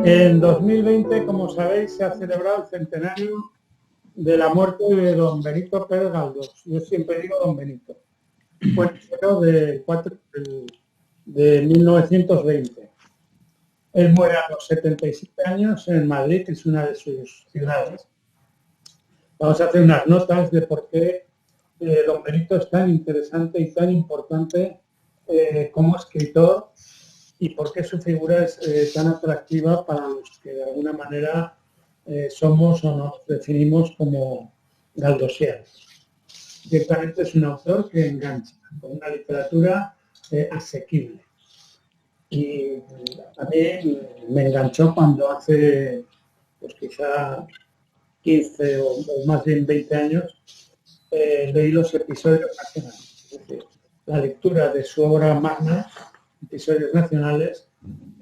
En 2020, como sabéis, se ha celebrado el centenario de la muerte de don Benito Pérez Galdós. Yo siempre digo don Benito. Fue el de 1920. Él muere a los 77 años en Madrid, que es una de sus ciudades. Vamos a hacer unas notas de por qué don Benito es tan interesante y tan importante como escritor y por qué su figura es tan atractiva para los que de alguna manera somos o nos definimos como galdosianos. Ciertamente es un autor que engancha, con una literatura asequible. Y a mí me enganchó cuando hace, pues quizá 15 o más bien 20 años, leí los episodios nacionales. Es decir, la lectura de su obra magna, Episodios Nacionales,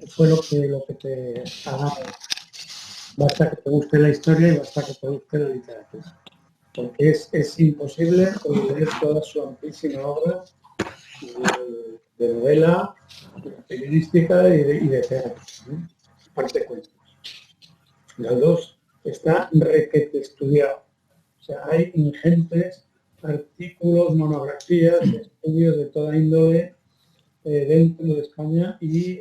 fue lo que te haga. Basta que te guste la historia y basta que te guste la literatura. Porque es imposible leer toda su amplísima obra de novela, de periodística y de teatro, ¿no? Aparte de cuentos. Galdós está requete estudiado. O sea, hay ingentes artículos, monografías, estudios de toda índole dentro de España y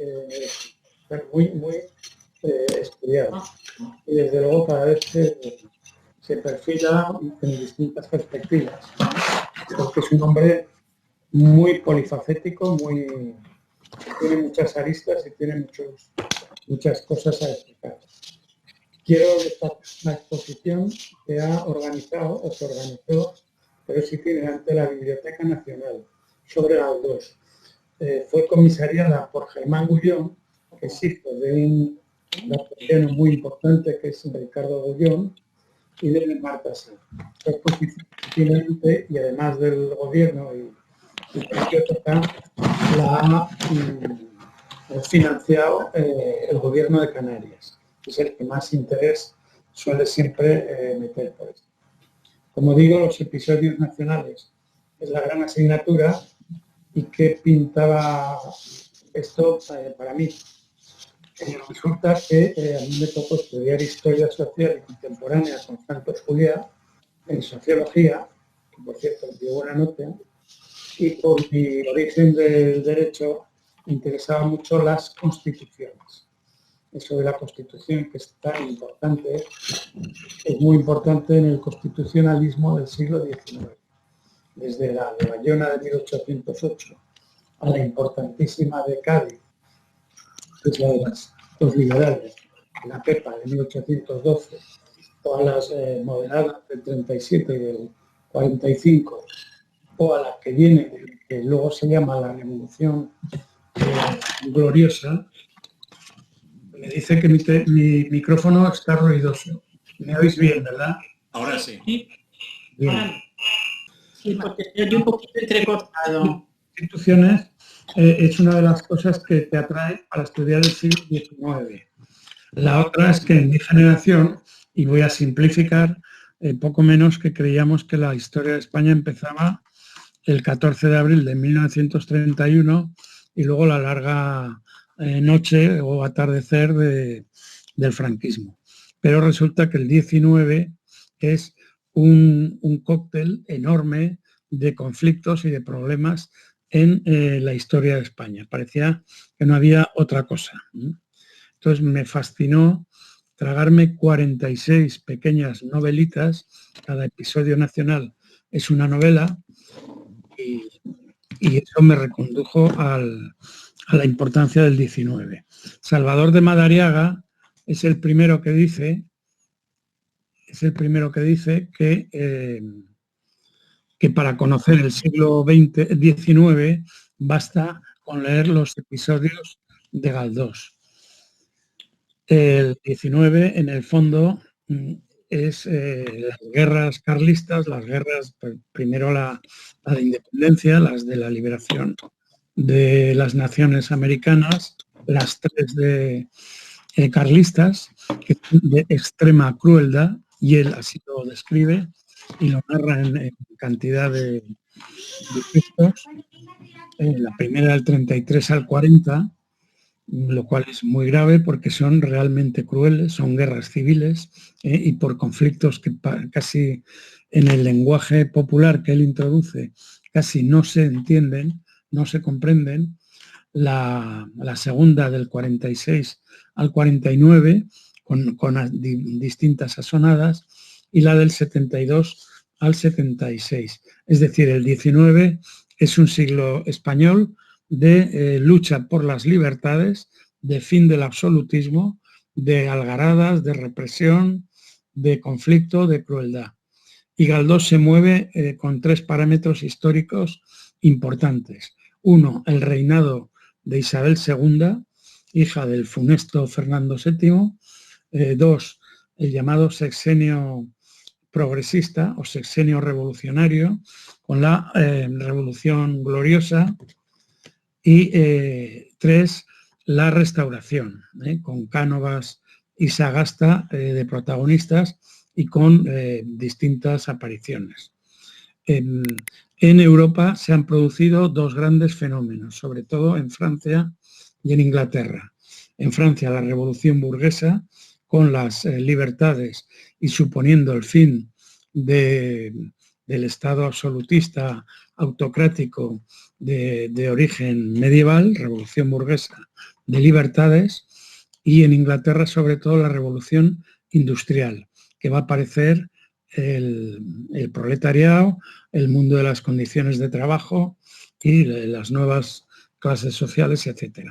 muy estudiados. Y desde luego cada vez se perfila en distintas perspectivas. Porque es un hombre muy polifacético, tiene muchas aristas y tiene muchas cosas a explicar. Quiero destacar una exposición que ha organizado, o se organizó, pero es itinerante, la Biblioteca Nacional, sobre Galdós. Fue comisariada por Germán Gullón, que es hijo de un galdosiano muy importante, que es Ricardo Gullón, y de Marta Sá. Esta exposición itinerante, y además del gobierno y la biblioteca, la ha financiado el gobierno de Canarias. Es el que más interés suele siempre meter por esto. Como digo, los episodios nacionales es la gran asignatura. ¿Y qué pintaba esto para mí? Resulta que a mí me tocó estudiar Historia Social y Contemporánea con Santos Juliá, en Sociología, que por cierto dio buena nota, y por mi origen del derecho me interesaban mucho las constituciones. Eso de la Constitución, que es tan importante, es muy importante en el constitucionalismo del siglo XIX. Desde la de Bayona de 1808 a la importantísima de Cádiz, que es la de los liberales, la PEPA de 1812, o a las moderadas del 37 y del 45, o a la que viene, que luego se llama la Revolución Gloriosa. Me dice que mi micrófono está ruidoso. ¿Me oís bien, verdad? Ahora sí. Bien. Sí, porque estoy un poquito entrecortado. Instituciones es una de las cosas que te atrae para estudiar el siglo XIX. La otra es que en mi generación, y voy a simplificar, poco menos que creíamos que la historia de España empezaba el 14 de abril de 1931 y luego la larga noche o atardecer del franquismo. Pero resulta que el 19 es un cóctel enorme de conflictos y de problemas en la historia de España. Parecía que no había otra cosa. Entonces me fascinó tragarme 46 pequeñas novelitas, cada episodio nacional es una novela, y eso me recondujo a la importancia del 19. Salvador de Madariaga es el primero que dice que para conocer el siglo XIX basta con leer los episodios de Galdós. El 19, en el fondo, es las guerras carlistas, las guerras, primero la de independencia, las de la liberación de las naciones americanas, las tres de carlistas, que son de extrema crueldad, y él así lo describe y lo narra en cantidad de textos. La primera del 33 al 40, lo cual es muy grave porque son realmente crueles, son guerras civiles y por conflictos que casi en el lenguaje popular que él introduce casi no se entienden, no se comprenden. La segunda del 46 al 49 con distintas asonadas y la del 72 al 76. Es decir, el 19 es un siglo español de lucha por las libertades, de fin del absolutismo, de algaradas, de represión, de conflicto, de crueldad. Y Galdós se mueve con 3 parámetros históricos importantes. Uno, el reinado de Isabel II, hija del funesto Fernando VII. 2, el llamado sexenio progresista o sexenio revolucionario, con la Revolución Gloriosa. Y 3, la Restauración, con Cánovas y Sagasta de protagonistas y con distintas apariciones. En Europa se han producido 2 grandes fenómenos, sobre todo en Francia y en Inglaterra. En Francia, la Revolución Burguesa, con las libertades y suponiendo el fin del Estado absolutista autocrático de origen medieval, Revolución Burguesa de libertades, y en Inglaterra sobre todo la Revolución Industrial, que va a aparecer el proletariado, el mundo de las condiciones de trabajo y las nuevas clases sociales, etc.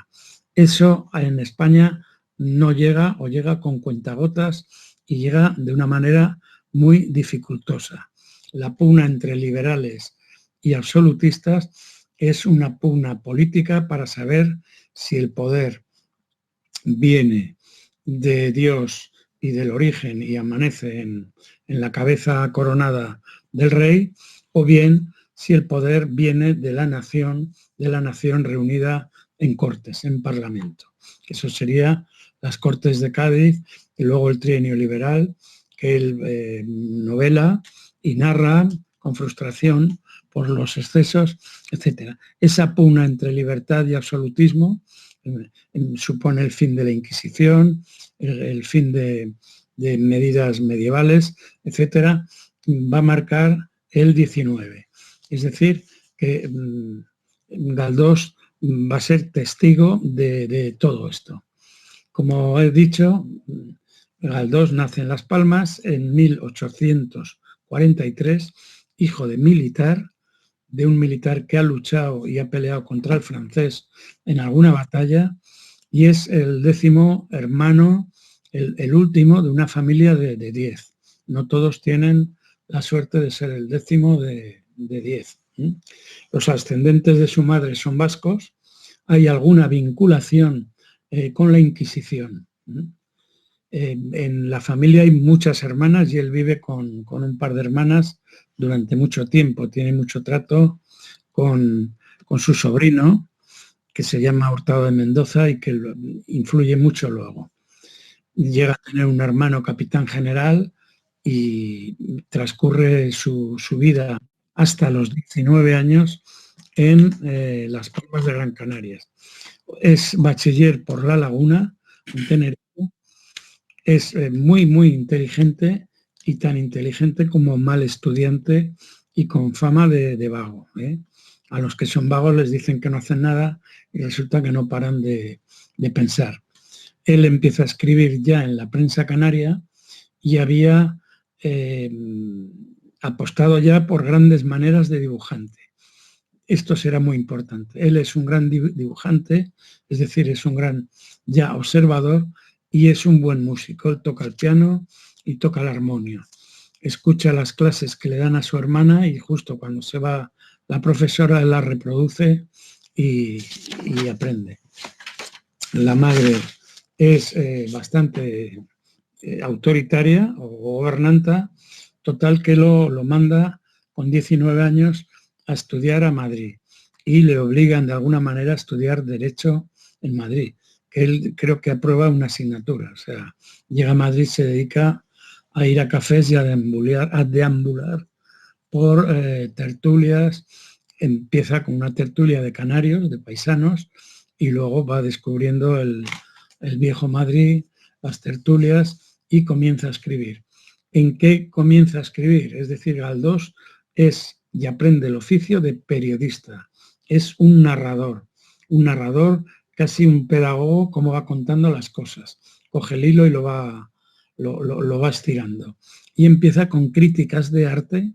Eso en España no llega o llega con cuentagotas y llega de una manera muy dificultosa. La pugna entre liberales y absolutistas es una pugna política para saber si el poder viene de Dios y del origen y amanece en la cabeza coronada del rey, o bien si el poder viene de la nación reunida en Cortes, en Parlamento. Eso sería las Cortes de Cádiz y luego el trienio liberal, que él novela y narra con frustración por los excesos, etc. Esa pugna entre libertad y absolutismo supone el fin de la Inquisición, el fin de medidas medievales, etc. Va a marcar el 19. Es decir, que Galdós va a ser testigo de todo esto. Como he dicho, Galdós nace en Las Palmas en 1843, hijo de un militar que ha luchado y ha peleado contra el francés en alguna batalla, y es el 10º hermano, el último de una familia de 10. No todos tienen la suerte de ser el 10º de 10. Los ascendentes de su madre son vascos, hay alguna vinculación con la Inquisición. En la familia hay muchas hermanas y él vive con un par de hermanas durante mucho tiempo, tiene mucho trato con su sobrino, que se llama Hurtado de Mendoza y que influye mucho luego. Llega a tener un hermano capitán general y transcurre su vida hasta los 19 años en Las Palmas de Gran Canaria. Es bachiller por La Laguna, en Tenerife. Es muy, muy inteligente y tan inteligente como mal estudiante y con fama de vago. A los que son vagos les dicen que no hacen nada y resulta que no paran de pensar. Él empieza a escribir ya en la prensa canaria y había apostado ya por grandes maneras de dibujante. Esto será muy importante. Él es un gran dibujante, es decir, es un gran ya observador y es un buen músico. Él toca el piano y toca el armonio. Escucha las clases que le dan a su hermana y justo cuando se va la profesora la reproduce y aprende. La madre es bastante autoritaria o gobernanta, total que lo manda con 19 años a estudiar a Madrid y le obligan de alguna manera a estudiar Derecho en Madrid, que él creo que aprueba una asignatura. O sea, llega a Madrid, se dedica a ir a cafés y a deambular por tertulias. Empieza con una tertulia de canarios, de paisanos, y luego va descubriendo el viejo Madrid, las tertulias, y comienza a escribir. ¿En qué comienza a escribir? Es decir, Galdós y aprende el oficio de periodista. Es un narrador casi un pedagogo, como va contando las cosas. Coge el hilo y lo va estirando. Y empieza con críticas de arte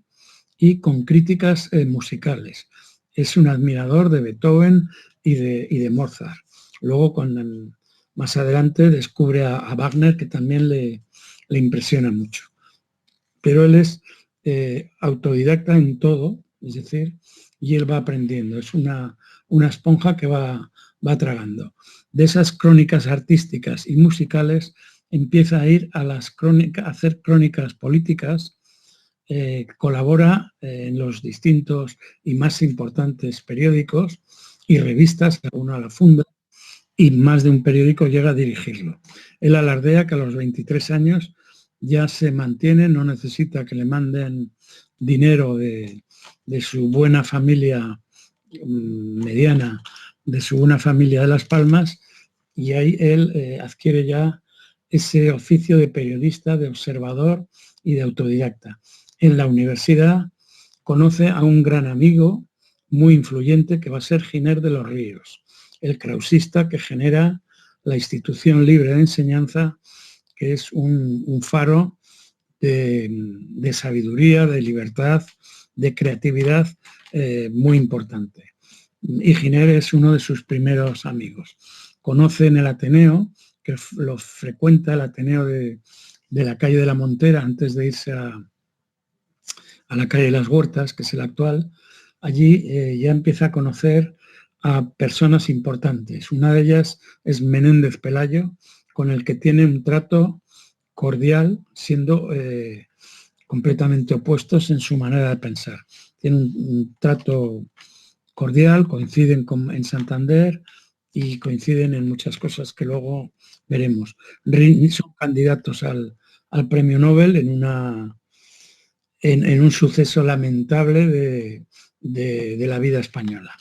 y con críticas musicales. Es un admirador de Beethoven y de Mozart. Luego, más adelante, descubre a Wagner, que también le impresiona mucho. Pero él es autodidacta en todo, es decir, y él va aprendiendo. Es una esponja que va tragando. De esas crónicas artísticas y musicales empieza a ir a hacer crónicas políticas, colabora en los distintos y más importantes periódicos y revistas, cada uno la funda, y más de un periódico llega a dirigirlo. Él alardea que a los 23 años ya se mantiene, no necesita que le manden dinero de su buena familia mediana, de su buena familia de Las Palmas, y ahí él adquiere ya ese oficio de periodista, de observador y de autodidacta. En la universidad conoce a un gran amigo muy influyente que va a ser Giner de los Ríos, el krausista que genera la institución libre de enseñanza, que es un faro de sabiduría, de libertad, de creatividad muy importante. Y Giner es uno de sus primeros amigos. Conoce en el Ateneo, que lo frecuenta el Ateneo de la calle de la Montera antes de irse a la calle de las Huertas, que es el actual. Allí ya empieza a conocer a personas importantes. Una de ellas es Menéndez Pelayo, con el que tiene un trato cordial, siendo completamente opuestos en su manera de pensar. Tienen un trato cordial, coinciden en Santander y coinciden en muchas cosas que luego veremos. Son candidatos al premio Nobel en un suceso lamentable de la vida española.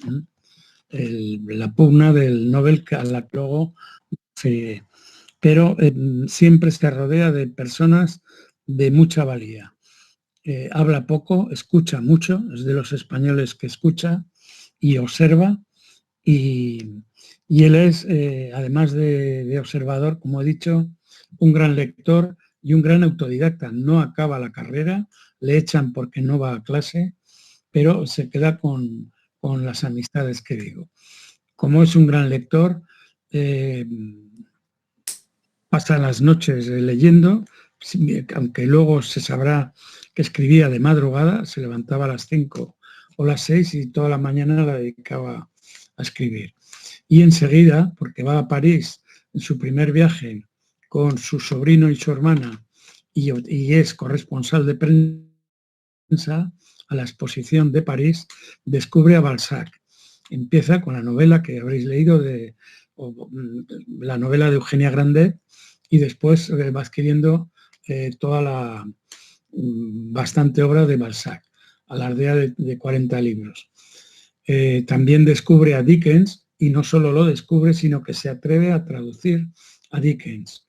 La pugna del Nobel, a la que luego referiré. Pero siempre se rodea de personas de mucha valía. Habla poco, escucha mucho, es de los españoles que escucha y observa, y él es, además de observador, como he dicho, un gran lector y un gran autodidacta. No acaba la carrera, le echan porque no va a clase, pero se queda con las amistades que digo. Como es un gran lector, pasa las noches leyendo, aunque luego se sabrá que escribía de madrugada, se levantaba a las 5 o las 6 y toda la mañana la dedicaba a escribir. Y enseguida, porque va a París en su primer viaje con su sobrino y su hermana, y es corresponsal de prensa a la exposición de París, descubre a Balzac. Empieza con la novela que habréis leído, la novela de Eugenia Grandet, y después va adquiriendo toda la bastante obra de Balzac, alardea de 40 libros. También descubre a Dickens, y no solo lo descubre, sino que se atreve a traducir a Dickens.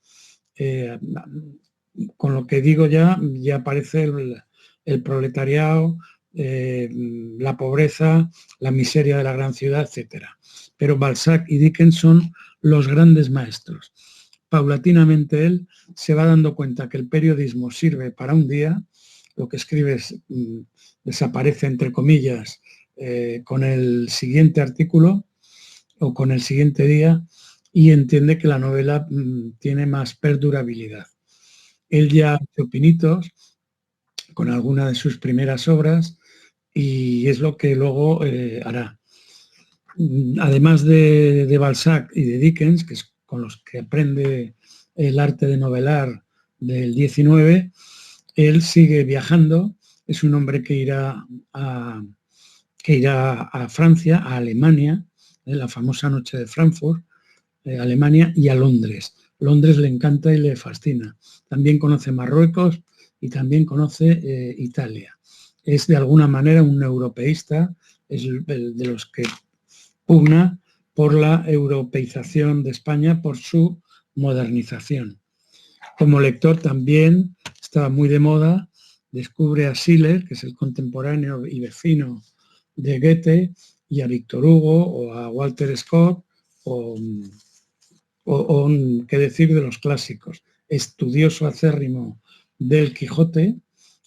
Con lo que digo ya aparece el proletariado, la pobreza, la miseria de la gran ciudad, etc. Pero Balzac y Dickens son los grandes maestros. Paulatinamente él se va dando cuenta que el periodismo sirve para un día, lo que escribes desaparece, entre comillas, con el siguiente artículo o con el siguiente día, y entiende que la novela tiene más perdurabilidad. Él ya ha hecho pinitos con alguna de sus primeras obras y es lo que luego hará. Además de Balzac y de Dickens, que es con los que aprende el arte de novelar del 19, él sigue viajando. Es un hombre que irá a Francia, a Alemania, en la famosa noche de Frankfurt, Alemania, y a Londres. Londres le encanta y le fascina. También conoce Marruecos y también conoce Italia. Es de alguna manera un europeísta, es de los que pugna por la europeización de España, por su modernización. Como lector también estaba muy de moda, descubre a Schiller, que es el contemporáneo y vecino de Goethe, y a Víctor Hugo o a Walter Scott, o qué decir de los clásicos. Estudioso acérrimo del Quijote,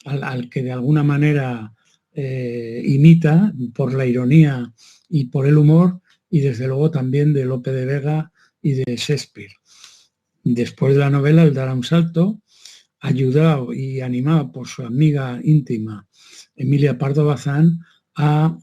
al que de alguna manera imita por la ironía y por el humor, y desde luego también de Lope de Vega y de Shakespeare. Después de la novela, él dará un salto, ayudado y animado por su amiga íntima Emilia Pardo Bazán a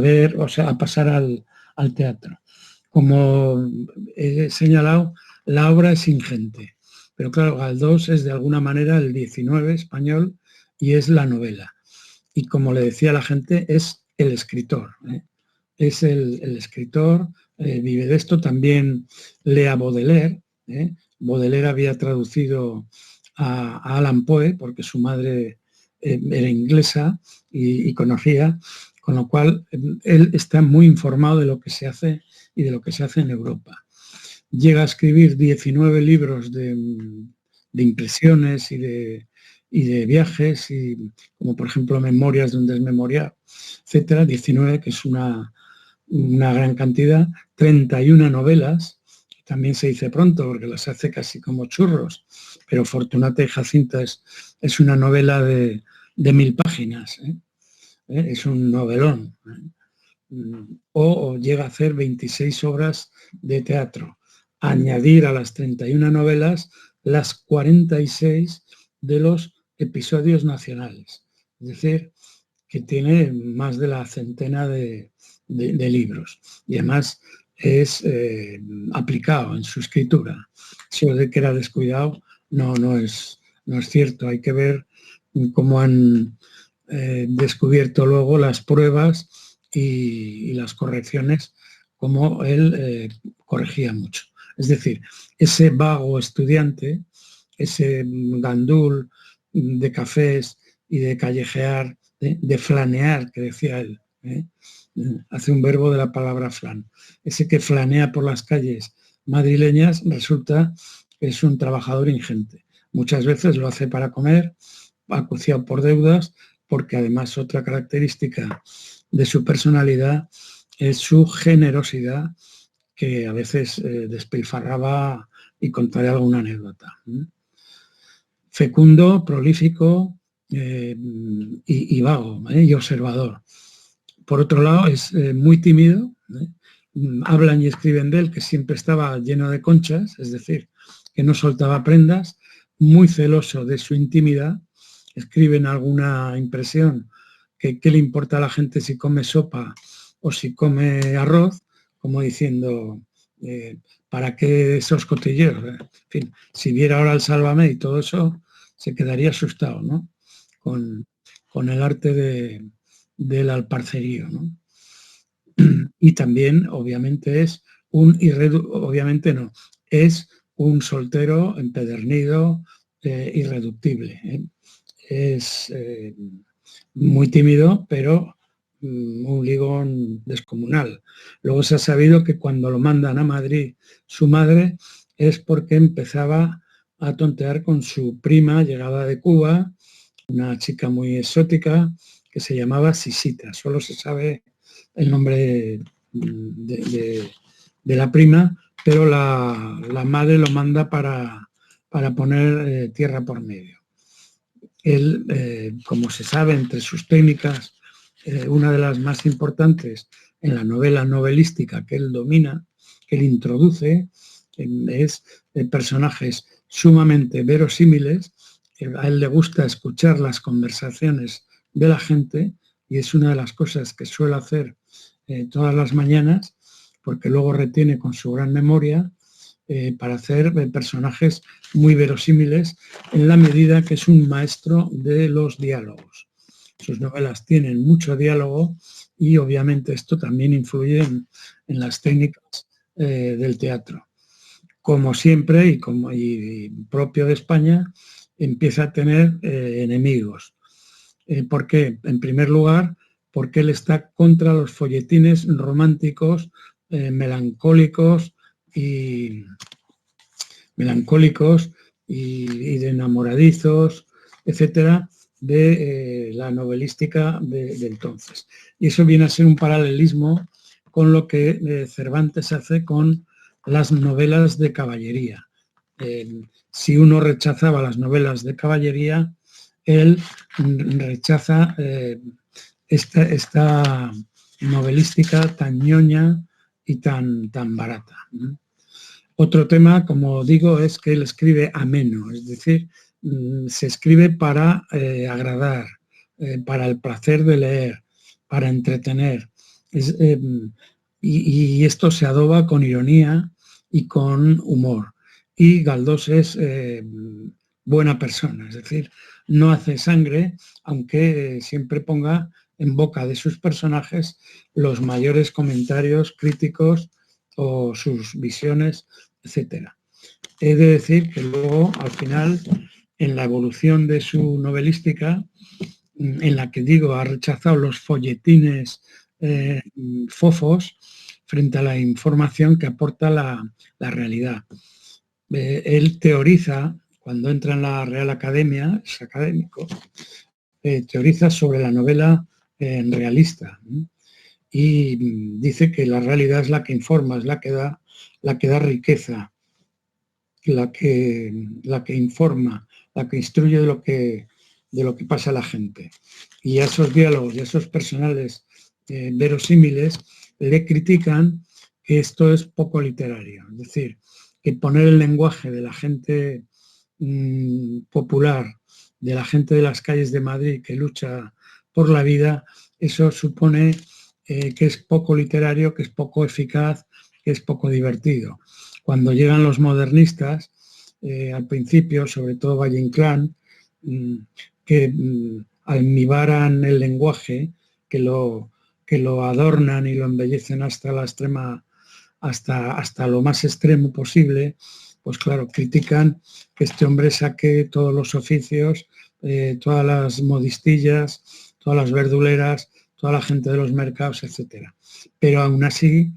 ver, o sea, a pasar al teatro. Como he señalado, la obra es ingente, pero claro, Galdós es de alguna manera el 19 español y es la novela. Y como le decía a la gente, es el escritor, ¿eh? Es el escritor, vive de esto. También lee a Baudelaire, ¿eh? Baudelaire había traducido a Allan Poe porque su madre era inglesa y conocía, con lo cual él está muy informado de lo que se hace y de lo que se hace en Europa. Llega a escribir 19 libros de impresiones y de viajes, como por ejemplo Memorias de un desmemoriado, etcétera, 19, que es una gran cantidad, 31 novelas, también se dice pronto porque las hace casi como churros, pero Fortunata y Jacinta es una novela de 1000 páginas, ¿eh? Es un novelón, ¿eh? O llega a hacer 26 obras de teatro, añadir a las 31 novelas las 46 de los episodios nacionales, es decir, que tiene más de la centena de libros, y además es aplicado en su escritura. Eso de que era descuidado no es cierto. Hay que ver cómo han descubierto luego las pruebas y las correcciones, como él corregía mucho. Es decir, ese vago estudiante, ese gandul de cafés y de callejear, de flanear, que decía él, hace un verbo de la palabra flan. Ese que flanea por las calles madrileñas resulta que es un trabajador ingente. Muchas veces lo hace para comer, acuciado por deudas, porque además otra característica de su personalidad es su generosidad, que a veces despilfarraba, y contaré alguna anécdota. Fecundo, prolífico y vago, y observador. Por otro lado, es muy tímido, ¿eh? Hablan y escriben de él que siempre estaba lleno de conchas, es decir, que no soltaba prendas, muy celoso de su intimidad. Escriben alguna impresión que qué le importa a la gente si come sopa o si come arroz, como diciendo, ¿para qué esos cotilleos? En fin, si viera ahora el Sálvame y todo eso, se quedaría asustado, ¿no? Con el arte del alparcerío, ¿no? Y también, obviamente, es un soltero empedernido, irreductible, ¿eh? Es muy tímido, pero un ligón descomunal. Luego se ha sabido que cuando lo mandan a Madrid su madre es porque empezaba a tontear con su prima llegada de Cuba, una chica muy exótica que se llamaba Sisita. Solo se sabe el nombre de la prima, pero la madre lo manda para poner tierra por medio. Él, como se sabe, entre sus técnicas, una de las más importantes en la novela novelística que él domina, que él introduce, es personajes sumamente verosímiles. A él le gusta escuchar las conversaciones de la gente, y es una de las cosas que suele hacer todas las mañanas, porque luego retiene con su gran memoria para hacer personajes muy verosímiles, en la medida que es un maestro de los diálogos. Sus novelas tienen mucho diálogo, y obviamente esto también influye en las técnicas del teatro. Como siempre, y propio de España, empieza a tener enemigos. ¿Por qué? En primer lugar, porque él está contra los folletines románticos, melancólicos y de enamoradizos, etcétera, de la novelística de entonces. Y eso viene a ser un paralelismo con lo que Cervantes hace con las novelas de caballería. Si uno rechazaba las novelas de caballería, él rechaza esta novelística tan ñoña y tan barata. Otro tema, como digo, es que él escribe ameno, es decir, se escribe para agradar, para el placer de leer, para entretener. Y esto se adoba con ironía y con humor. Y Galdós es buena persona, es decir, no hace sangre, aunque siempre ponga en boca de sus personajes los mayores comentarios críticos o sus visiones, etcétera. He de decir que luego, al final, en la evolución de su novelística, en la que digo ha rechazado los folletines fofos frente a la información que aporta la realidad. Él teoriza, cuando entra en la Real Academia, es académico, teoriza sobre la novela realista y dice que la realidad es la que informa, es la que da riqueza, la que informa, la que instruye de lo que pasa a la gente. Y a esos diálogos y a esos personales verosímiles le critican que esto es poco literario, es decir, que poner el lenguaje de la gente popular, de la gente de las calles de Madrid que lucha por la vida, eso supone que es poco literario, que es poco eficaz, que es poco divertido. Cuando llegan los modernistas, al principio, sobre todo Valle Inclán, que almibaran el lenguaje, que lo adornan y lo embellecen hasta la extrema, hasta lo más extremo posible, pues claro, critican que este hombre saque todos los oficios, todas las modistillas, todas las verduleras, toda la gente de los mercados, etcétera. Pero aún así,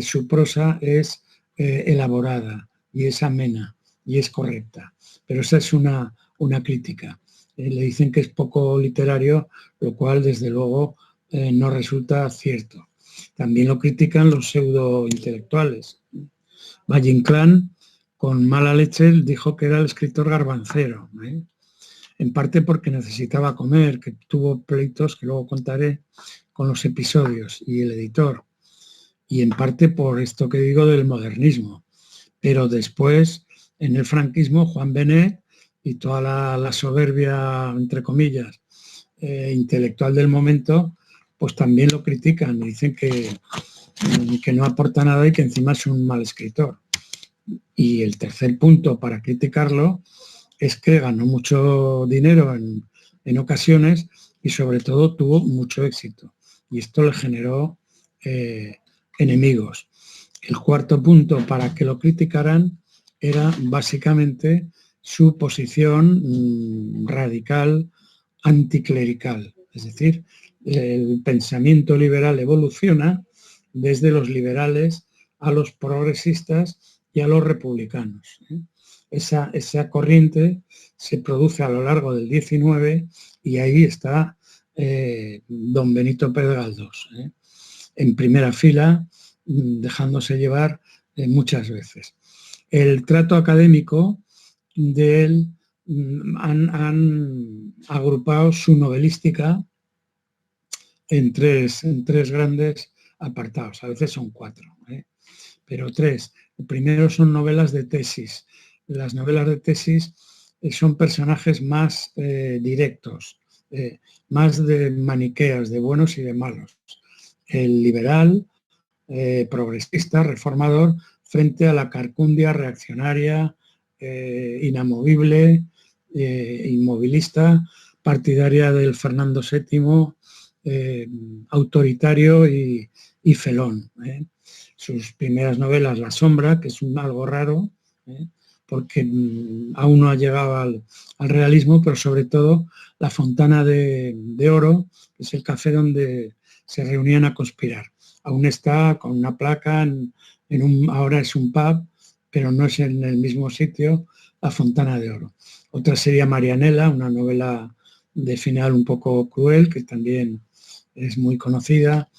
su prosa es elaborada y es amena y es correcta. Pero esa es una crítica. Le dicen que es poco literario, lo cual desde luego no resulta cierto. También lo critican los pseudo-intelectuales. Valle Inclán, con mala leche, dijo que era el escritor garbancero, en parte porque necesitaba comer, que tuvo pleitos, que luego contaré, con los episodios y el editor, y en parte por esto que digo del modernismo. Pero después, en el franquismo, Juan Benet y toda la soberbia, entre comillas, intelectual del momento, pues también lo critican y dicen que no aporta nada y que encima es un mal escritor. Y el tercer punto para criticarlo es que ganó mucho dinero en ocasiones y sobre todo tuvo mucho éxito. Y esto le generó enemigos. El cuarto punto para que lo criticaran era básicamente su posición radical anticlerical. Es decir, el pensamiento liberal evoluciona desde los liberales a los progresistas y a los republicanos. Esa corriente se produce a lo largo del 19 y ahí está don Benito Pérez Galdós, en primera fila, dejándose llevar muchas veces. El trato académico de él han agrupado su novelística en tres grandes apartados, a veces son 4, pero 3. El primero son novelas de tesis. Las novelas de tesis son personajes más directos, más de maniqueas, de buenos y de malos. El liberal, progresista, reformador, frente a la carcundia reaccionaria, inamovible, inmovilista, partidaria del Fernando VII, autoritario y felón. Sus primeras novelas, La sombra, que es algo raro, porque aún no ha llegado al realismo, pero sobre todo La fontana de oro, que es el café donde se reunían a conspirar. Aún está con una placa, ahora es un pub, pero no es en el mismo sitio, la Fontana de Oro. Otra sería Marianela, una novela de final un poco cruel, que también es muy conocida,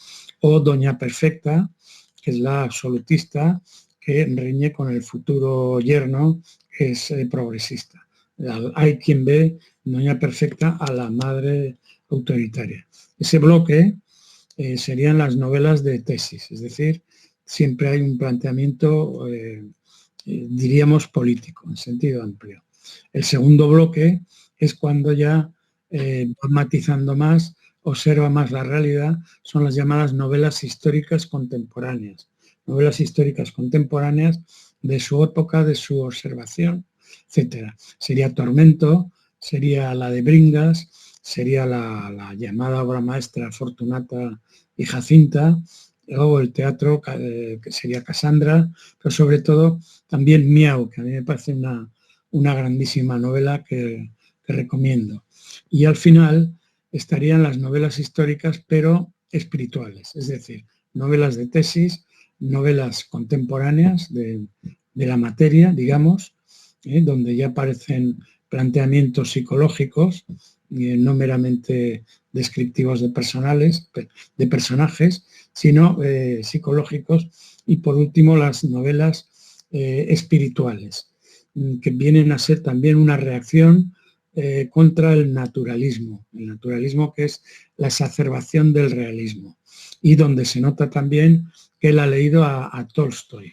o Doña Perfecta, que es la absolutista que riñe con el futuro yerno, que es progresista. Hay quien ve Doña Perfecta a la madre autoritaria. Ese bloque serían las novelas de tesis, es decir, siempre hay un planteamiento, diríamos, político, en sentido amplio. El segundo bloque es cuando ya va matizando más, observa más la realidad, son las llamadas novelas históricas contemporáneas. Novelas históricas contemporáneas de su época, de su observación, etcétera. Sería Tormento, sería la de Bringas, sería la llamada obra maestra Fortunata y Jacinta, o el teatro, que sería Cassandra, pero sobre todo también Miau, que a mí me parece una grandísima novela que recomiendo. Y al final estarían las novelas históricas, pero espirituales, es decir, novelas de tesis, novelas contemporáneas de la materia, digamos, donde ya aparecen planteamientos psicológicos, no meramente descriptivos de personajes, sino psicológicos. Y por último, las novelas espirituales, que vienen a ser también una reacción contra el naturalismo que es la exacerbación del realismo, y donde se nota también que él ha leído a Tolstoy.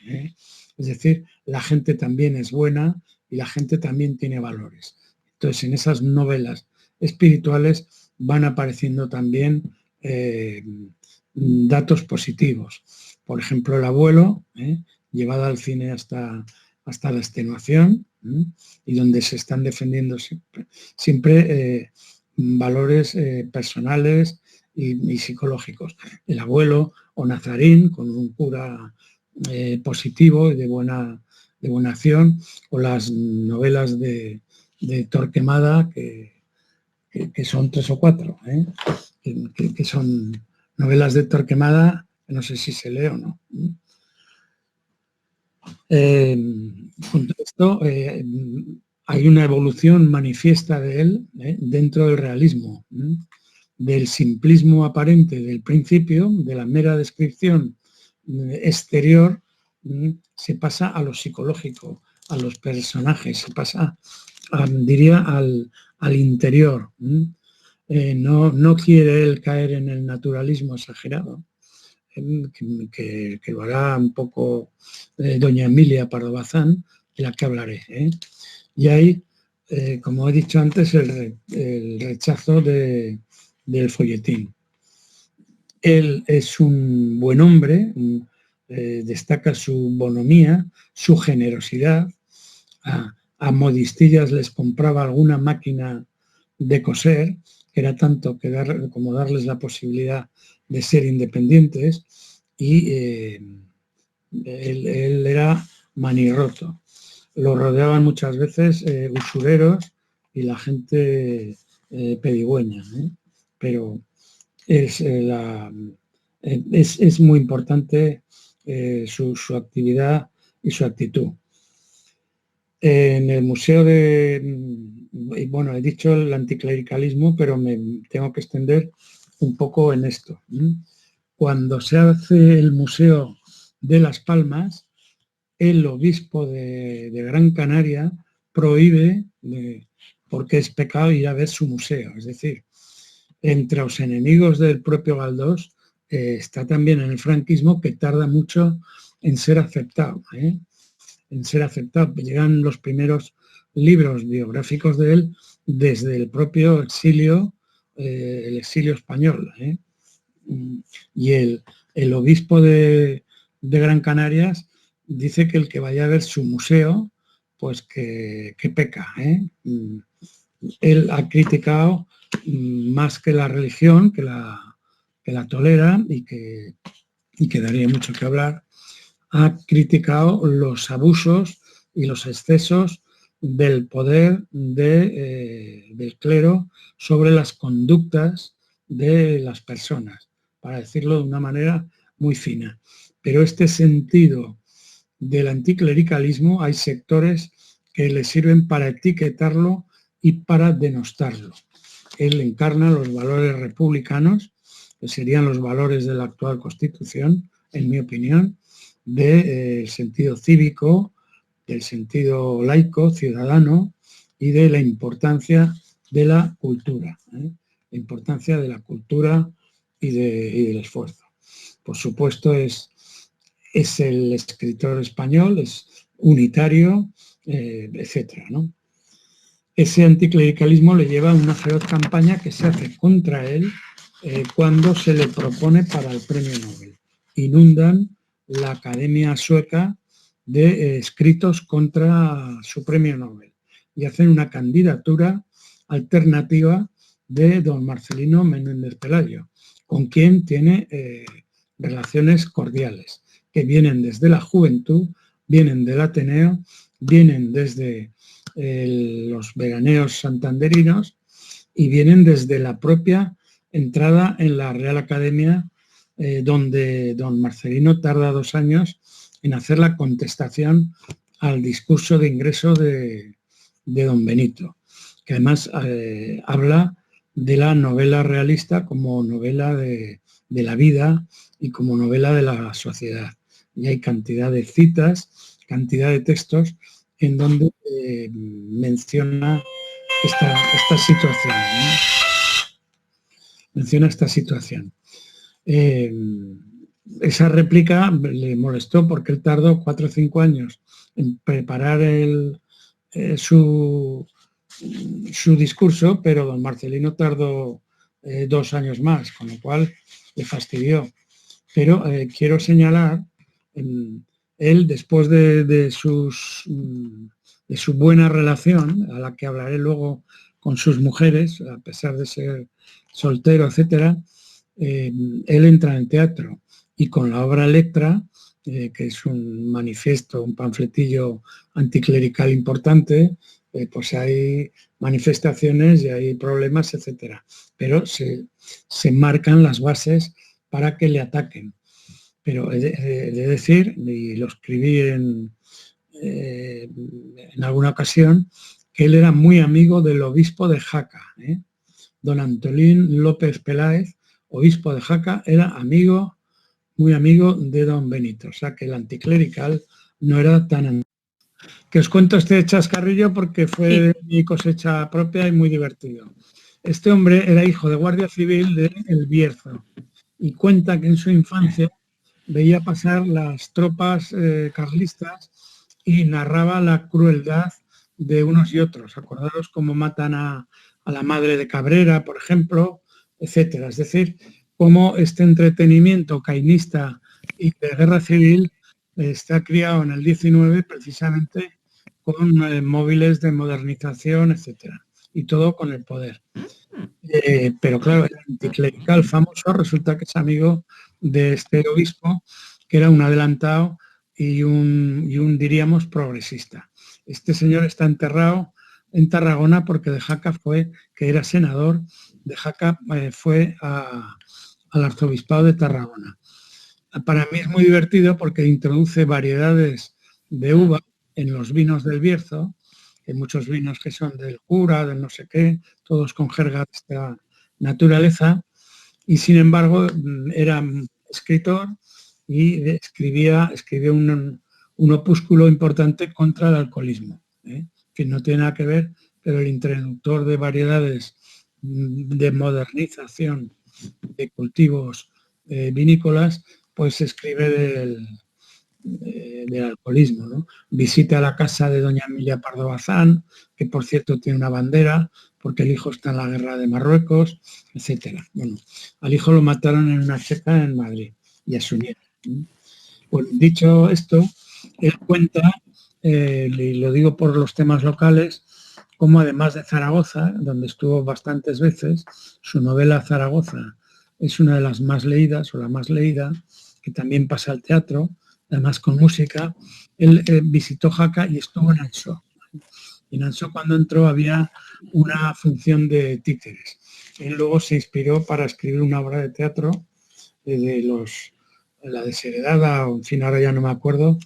Es decir, la gente también es buena y la gente también tiene valores. Entonces, en esas novelas espirituales van apareciendo también datos positivos. Por ejemplo, El abuelo, llevada al cine hasta la extenuación, y donde se están defendiendo siempre valores personales y psicológicos. El abuelo, o Nazarín, con un cura positivo y de buena acción, o las novelas de Torquemada, que son 3 o 4, que son novelas de Torquemada, no sé si se lee o no. Junto a esto, hay una evolución manifiesta de él dentro del realismo, del simplismo aparente del principio, de la mera descripción exterior, se pasa a lo psicológico, a los personajes, se pasa, diría, al interior. No quiere él caer en el naturalismo exagerado, que lo hará un poco doña Emilia Pardo Bazán, de la que hablaré. Y hay, como he dicho antes, el rechazo del folletín. Él es un buen hombre, destaca su bonomía, su generosidad. A modistillas les compraba alguna máquina de coser, que era tanto como darles la posibilidad de ser independientes, y él era manirroto. Lo rodeaban muchas veces usureros y la gente pedigüeña, pero es muy importante su actividad y su actitud. En el museo bueno, he dicho el anticlericalismo, pero me tengo que extender un poco en esto. Cuando se hace el Museo de Las Palmas, el obispo de Gran Canaria prohíbe, porque es pecado, ir a ver su museo. Es decir, entre los enemigos del propio Galdós está también en el franquismo, que tarda mucho en ser aceptado. Llegan los primeros libros biográficos de él desde el propio exilio, el exilio español. Y el obispo de Gran Canarias dice que el que vaya a ver su museo, pues que peca. Él ha criticado más que la religión, que la tolera y que daría mucho que hablar, ha criticado los abusos y los excesos del poder del clero sobre las conductas de las personas. para decirlo de una manera muy fina. Pero este sentido del anticlericalismo hay sectores que le sirven para etiquetarlo y para denostarlo. Él encarna los valores republicanos, que serían los valores de la actual Constitución, en mi opinión, del sentido cívico, del sentido laico, ciudadano, y de la importancia de la cultura, la importancia de la cultura y del esfuerzo. Por supuesto, es el escritor español, es unitario, etcétera, ¿no? Ese anticlericalismo le lleva a una feroz campaña que se hace contra él cuando se le propone para el premio Nobel. Inundan la Academia Sueca de escritos contra su premio Nobel y hacen una candidatura alternativa de don Marcelino Menéndez Pelayo, con quien tiene relaciones cordiales, que vienen desde la juventud, vienen del Ateneo, vienen desde los veraneos santanderinos y vienen desde la propia entrada en la Real Academia, donde don Marcelino tarda 2 años en hacer la contestación al discurso de ingreso de don Benito, que además habla de la novela realista como novela de la vida y como novela de la sociedad. Y hay cantidad de citas, cantidad de textos en donde menciona esta situación, ¿no? Menciona esta situación. Esa réplica le molestó porque él tardó 4 o 5 años en preparar su discurso, pero don Marcelino tardó 2 años más, con lo cual le fastidió. Pero quiero señalar, él después de su buena relación, a la que hablaré luego con sus mujeres, a pesar de ser soltero, etcétera, él entra en teatro y con la obra Electra, que es un manifiesto, un panfletillo anticlerical importante, pues hay manifestaciones y hay problemas, etcétera. Pero se marcan las bases para que le ataquen. Pero he de decir, y lo escribí en alguna ocasión, que él era muy amigo del obispo de Jaca, don Antolín López Peláez, obispo de Jaca, era muy amigo de don Benito. O sea que el anticlerical no era tan... Que os cuento este chascarrillo porque fue de mi cosecha propia y muy divertido. Este hombre era hijo de guardia civil de El Bierzo y cuenta que en su infancia veía pasar las tropas carlistas y narraba la crueldad de unos y otros. Acordaros cómo matan a la madre de Cabrera, por ejemplo, etcétera. Es decir, cómo este entretenimiento cainista y de guerra civil está criado en el 19 precisamente con móviles de modernización, etcétera. Y todo con el poder. Pero claro, el anticlerical famoso resulta que es amigo de este obispo, que era un adelantado y un diríamos, progresista. Este señor está enterrado en Tarragona porque de Jaca que era senador, de Jaca fue al arzobispado de Tarragona. Para mí es muy divertido porque introduce variedades de uva en los vinos del Bierzo. Hay muchos vinos que son del cura, del no sé qué, todos con jerga de esta naturaleza, y sin embargo era escritor y escribió un opúsculo importante contra el alcoholismo, que no tiene nada que ver, pero el introductor de variedades de modernización de cultivos vinícolas, pues escribe del alcoholismo, ¿no? Visita la casa de doña Emilia Pardo Bazán, que por cierto tiene una bandera, porque el hijo está en la guerra de Marruecos, etcétera. Bueno, al hijo lo mataron en una checa en Madrid y a su nieta. Bueno, dicho esto, él cuenta, y lo digo por los temas locales, como además de Zaragoza, donde estuvo bastantes veces, su novela Zaragoza es una de las más leídas, o la más leída, que también pasa al teatro, además con música. Él visitó Jaca y estuvo en Ansó. En Ansó, cuando entró, había una función de títeres. Él luego se inspiró para escribir una obra de teatro la desheredada, o en fin, ahora ya no me acuerdo,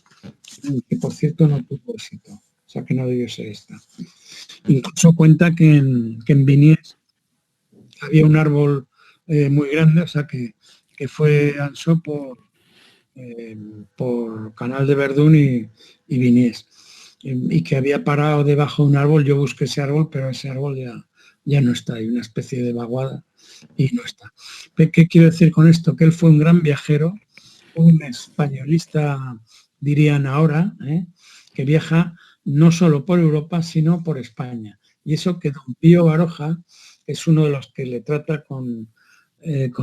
que por cierto no tuvo éxito, o sea que no debió ser esta. Incluso cuenta que en Vinies había un árbol muy grande, o sea que fue Ansó por Canal de Verdún y Vinies, y que había parado debajo de un árbol. Yo busqué ese árbol, pero ese árbol ya no está, hay una especie de vaguada y no está. ¿Qué quiero decir con esto? Que él fue un gran viajero, un españolista, dirían ahora, que viaja no solo por Europa, sino por España. Y eso que don Pío Baroja es uno de los que le trata con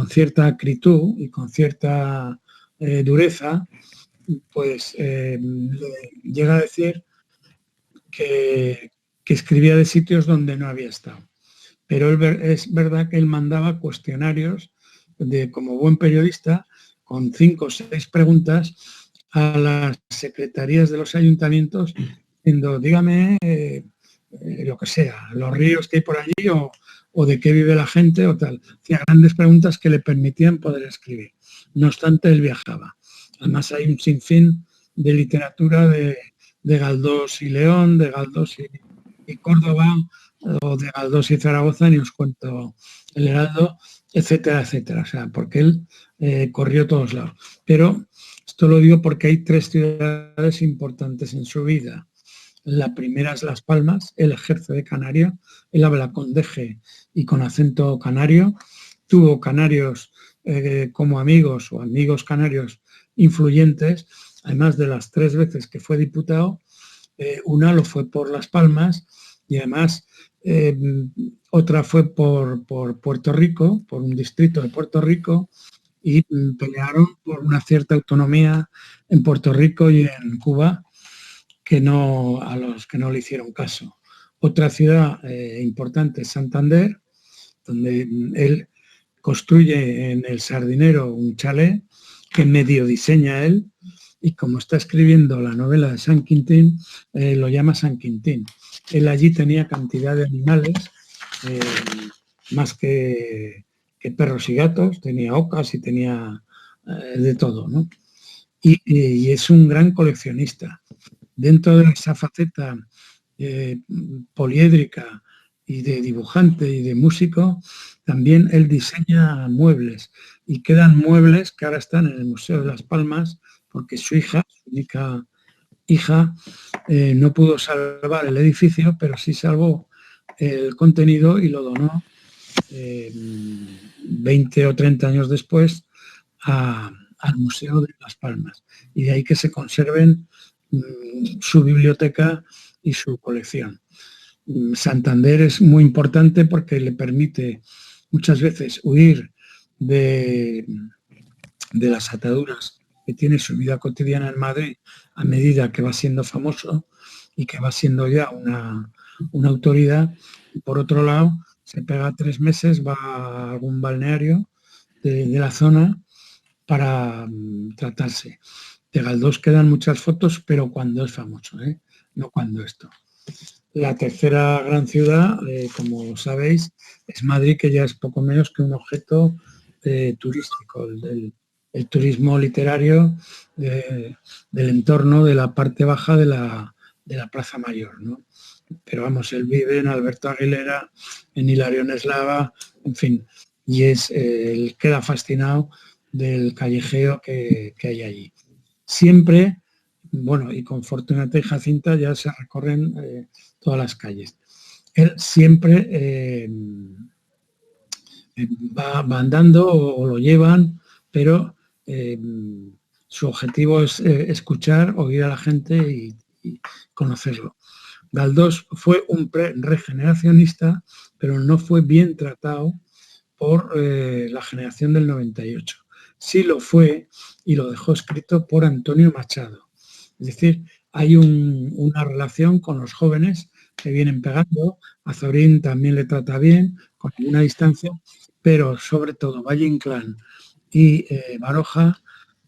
cierta acritud y con cierta dureza, pues llega a decir que escribía de sitios donde no había estado. Pero es verdad que él mandaba cuestionarios como buen periodista, con 5 o 6 preguntas a las secretarías de los ayuntamientos, diciendo, dígame lo que sea, los ríos que hay por allí o de qué vive la gente o tal. Hacía grandes preguntas que le permitían poder escribir. No obstante, él viajaba. Además hay un sinfín de literatura de Galdós y León, de Galdós y Córdoba, o de Galdós y Zaragoza, ni os cuento el Heraldo, etcétera, etcétera. O sea, porque él corrió todos lados. Pero esto lo digo porque hay 3 ciudades importantes en su vida. La primera es Las Palmas, él ejerce de canario, él habla con deje y con acento canario, tuvo canarios como amigos o amigos canarios influyentes, además de las 3 veces que fue diputado, una lo fue por Las Palmas y además otra fue por Puerto Rico, por un distrito de Puerto Rico, y pelearon por una cierta autonomía en Puerto Rico y en Cuba, a los que no le hicieron caso. Otra ciudad importante es Santander, donde él construye en el Sardinero un chalet que medio diseña él, y como está escribiendo la novela de San Quintín, lo llama San Quintín. Él allí tenía cantidad de animales, más que perros y gatos, tenía ocas y tenía de todo, ¿no? Y es un gran coleccionista. Dentro de esa faceta poliédrica y de dibujante y de músico, también él diseña muebles, y quedan muebles que ahora están en el Museo de Las Palmas, porque su única hija, no pudo salvar el edificio, pero sí salvó el contenido y lo donó 20 o 30 años después al Museo de Las Palmas. Y de ahí que se conserven su biblioteca y su colección. Santander es muy importante porque le permite muchas veces huir de las ataduras que tiene su vida cotidiana en Madrid a medida que va siendo famoso y que va siendo ya una autoridad. Y por otro lado, se pega 3 meses, va a algún balneario de la zona para tratarse. De Galdós quedan muchas fotos, pero cuando es famoso, no cuando esto. La tercera gran ciudad, como sabéis, es Madrid, que ya es poco menos que un objeto turístico, el turismo literario del entorno de la parte baja de la Plaza Mayor, ¿no? Pero vamos, él vive en Alberto Aguilera, en Hilario Neslava, en fin, y él queda fascinado del callejeo que hay allí. Siempre, bueno, y con Fortunata y Jacinta ya se recorren todas las calles. Él siempre va andando o lo llevan, pero su objetivo es escuchar, oír a la gente y conocerlo. Galdós fue un regeneracionista, pero no fue bien tratado por la generación del 98. Sí lo fue, y lo dejó escrito por Antonio Machado. Es decir, hay una relación con los jóvenes que vienen pegando. Azorín también le trata bien, con alguna distancia, pero sobre todo Valle Inclán y Baroja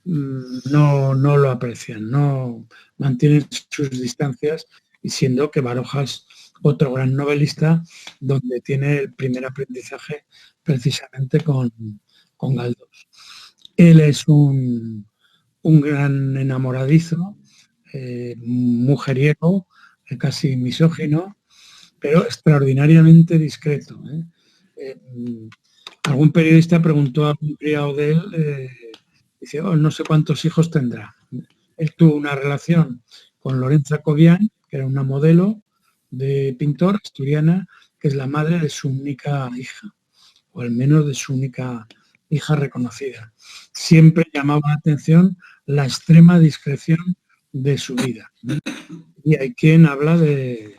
no lo aprecian, no mantienen sus distancias, y siendo que Baroja es otro gran novelista donde tiene el primer aprendizaje precisamente con Galdós. Él es un gran enamoradizo, mujeriego, casi misógino, pero extraordinariamente discreto. Algún periodista preguntó a un criado de él, dice, oh, no sé cuántos hijos tendrá. Él tuvo una relación con Lorenza Cobian, que era una modelo de pintor asturiana, que es la madre de su única hija, o al menos de su única hija reconocida. Siempre llamaba la atención la extrema discreción de su vida. Y hay quien habla de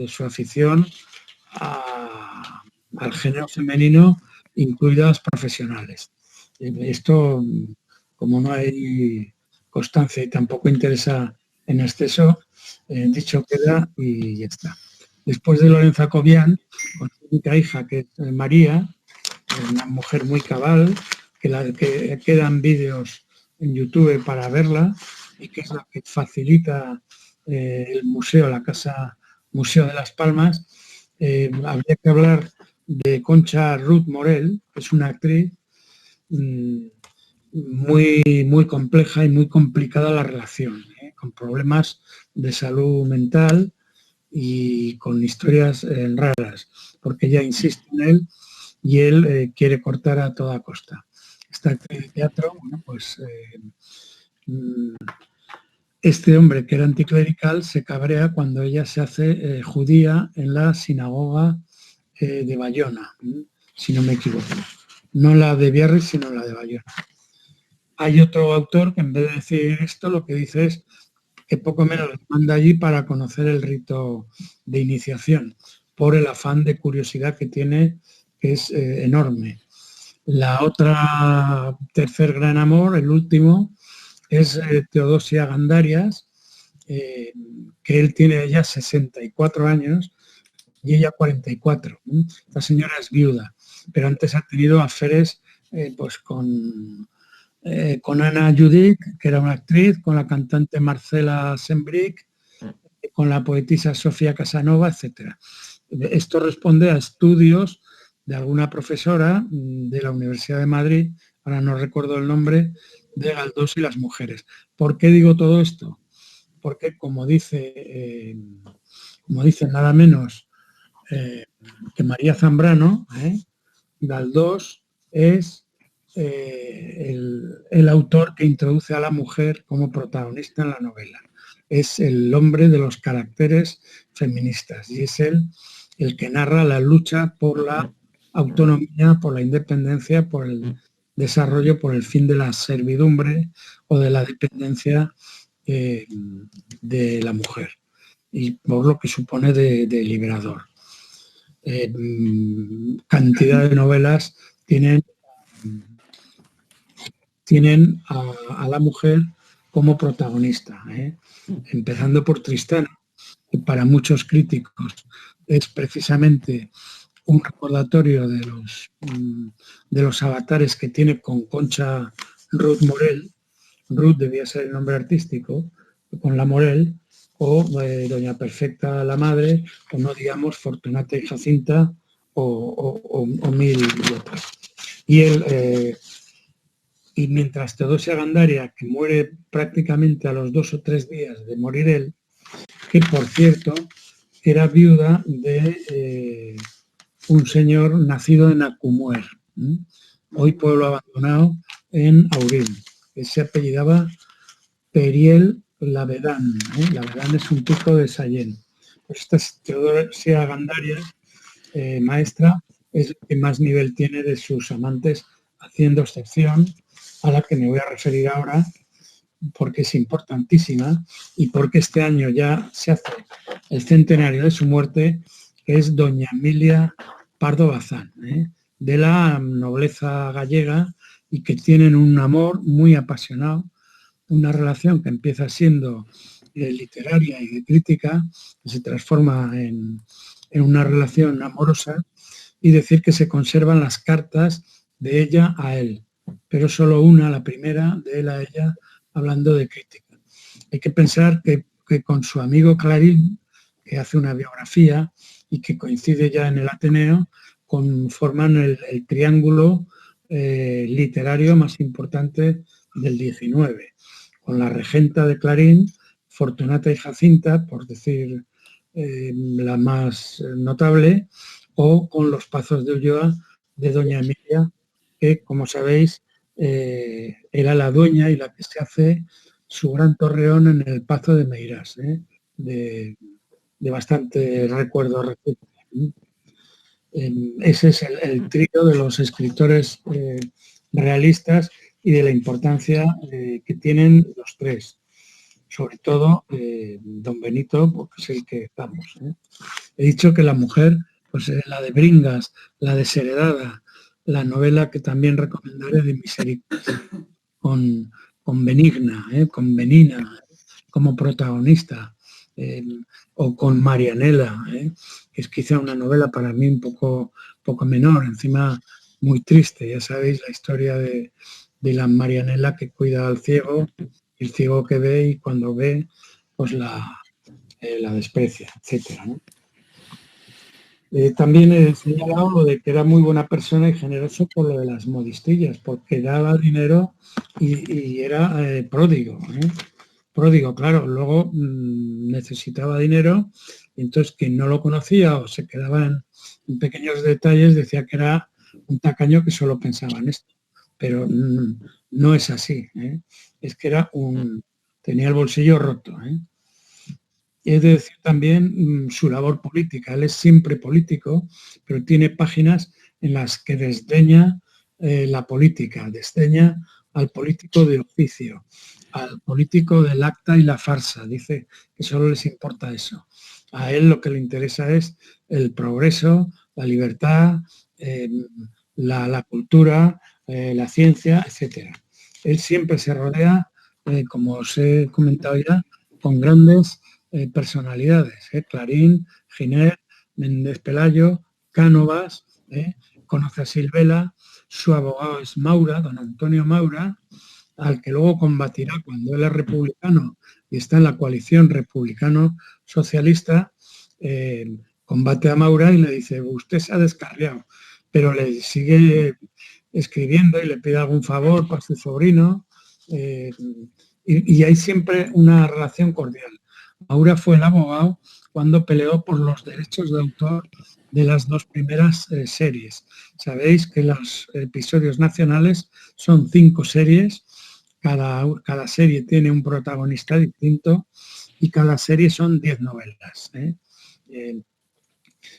su afición al género femenino, incluidas profesionales. Esto, como no hay constancia y tampoco interesa en exceso, dicho queda y ya está. Después de Lorenza Cobian, con su única hija, que es María, una mujer muy cabal, que quedan vídeos en YouTube para verla y que es la que facilita el museo, la Casa Museo de Las Palmas. Habría que hablar de Concha Ruth Morel, que es una actriz muy compleja y muy complicada la relación, con problemas de salud mental y con historias raras, porque ella insiste en él y él quiere cortar a toda costa. Esta actriz de teatro, bueno, pues este hombre que era anticlerical se cabrea cuando ella se hace judía en la sinagoga de Bayona, si no me equivoco. No la de Biarritz, sino la de Bayona. Hay otro autor que en vez de decir esto, lo que dice es que poco menos les manda allí para conocer el rito de iniciación, por el afán de curiosidad que tiene, que es enorme. La otra, tercer gran amor, el último, es Teodosia Gandarias, que él tiene ya 64 años y ella 44. La señora es viuda, pero antes ha tenido aferes pues con Ana Judith, que era una actriz, con la cantante Marcela Sembric, con la poetisa Sofía Casanova, etc. Esto responde a estudios de alguna profesora de la Universidad de Madrid, ahora no recuerdo el nombre, de Galdós y las mujeres. ¿Por qué digo todo esto? Porque como dice nada menos que María Zambrano, Galdós es el autor que introduce a la mujer como protagonista en la novela. Es el hombre de los caracteres feministas y es él el que narra la lucha por la autonomía, por la independencia, por el desarrollo, por el fin de la servidumbre o de la dependencia de la mujer y por lo que supone de liberador. Cantidad de novelas tienen a la mujer como protagonista, empezando por Tristana, que para muchos críticos es precisamente un recordatorio de los avatares que tiene con Concha Ruth Morel. Ruth debía ser el nombre artístico, con la Morel, o Doña Perfecta la madre, o no digamos Fortunata y Jacinta, o mil y otras. Y él, y mientras Teodosia Gandaria, que muere prácticamente a los 2 o 3 días de morir él, que por cierto era viuda de un señor nacido en Acumuer, hoy pueblo abandonado en Aurín, que se apellidaba Periel Lavedán. Lavedán es un pico de Sallén. Pues esta Teodosia Gandaria, maestra, es la que más nivel tiene de sus amantes, haciendo excepción a la que me voy a referir ahora, porque es importantísima y porque este año ya se hace el centenario de su muerte, que es doña Emilia Pardo Bazán, de la nobleza gallega, y que tienen un amor muy apasionado, una relación que empieza siendo literaria y de crítica, que se transforma en una relación amorosa, y decir que se conservan las cartas de ella a él, pero solo una, la primera, de él a ella, hablando de crítica. Hay que pensar que con su amigo Clarín, que hace una biografía y que coincide ya en el Ateneo, forman el triángulo literario más importante del XIX, con La regenta de Clarín, Fortunata y Jacinta, por decir la más notable, o con Los Pazos de Ulloa de doña Emilia, que, como sabéis, era la dueña y la que se hace su gran torreón en el Pazo de Meirás, de bastante recuerdo reciente. Ese es el trío de los escritores realistas y de la importancia que tienen los tres. Sobre todo don Benito, porque es el que estamos. He dicho que la mujer, pues la de Bringas, la desheredada, la novela que también recomendaré de Misericordia, con Benigna, con Benina como protagonista, o con Marianela, que es quizá una novela para mí un poco menor, encima muy triste. Ya sabéis la historia de la Marianela que cuida al ciego, el ciego que ve y cuando ve, pues la desprecia, etcétera, ¿no? También he señalado lo de que era muy buena persona y generoso por lo de las modistillas, porque daba dinero y era pródigo. Pródigo, claro, luego necesitaba dinero y entonces quien no lo conocía o se quedaba en pequeños detalles decía que era un tacaño que solo pensaba en esto. Pero no es así, es que tenía el bolsillo roto. He de decir también su labor política. Él es siempre político, pero tiene páginas en las que desdeña la política, desdeña al político de oficio, al político del acta y la farsa. Dice que solo les importa eso. A él lo que le interesa es el progreso, la libertad, la cultura, la ciencia, etc. Él siempre se rodea, como os he comentado ya, con grandes personalidades, Clarín, Giner, Méndez Pelayo, Cánovas, conoce a Silvela, su abogado es Maura, don Antonio Maura, al que luego combatirá cuando él es republicano y está en la coalición republicano-socialista, combate a Maura y le dice, usted se ha descarriado, pero le sigue escribiendo y le pide algún favor para su sobrino, y hay siempre una relación cordial. Maura fue el abogado cuando peleó por los derechos de autor de las dos primeras series. Sabéis que los episodios nacionales son 5 series, cada serie tiene un protagonista distinto y cada serie son 10 novelas.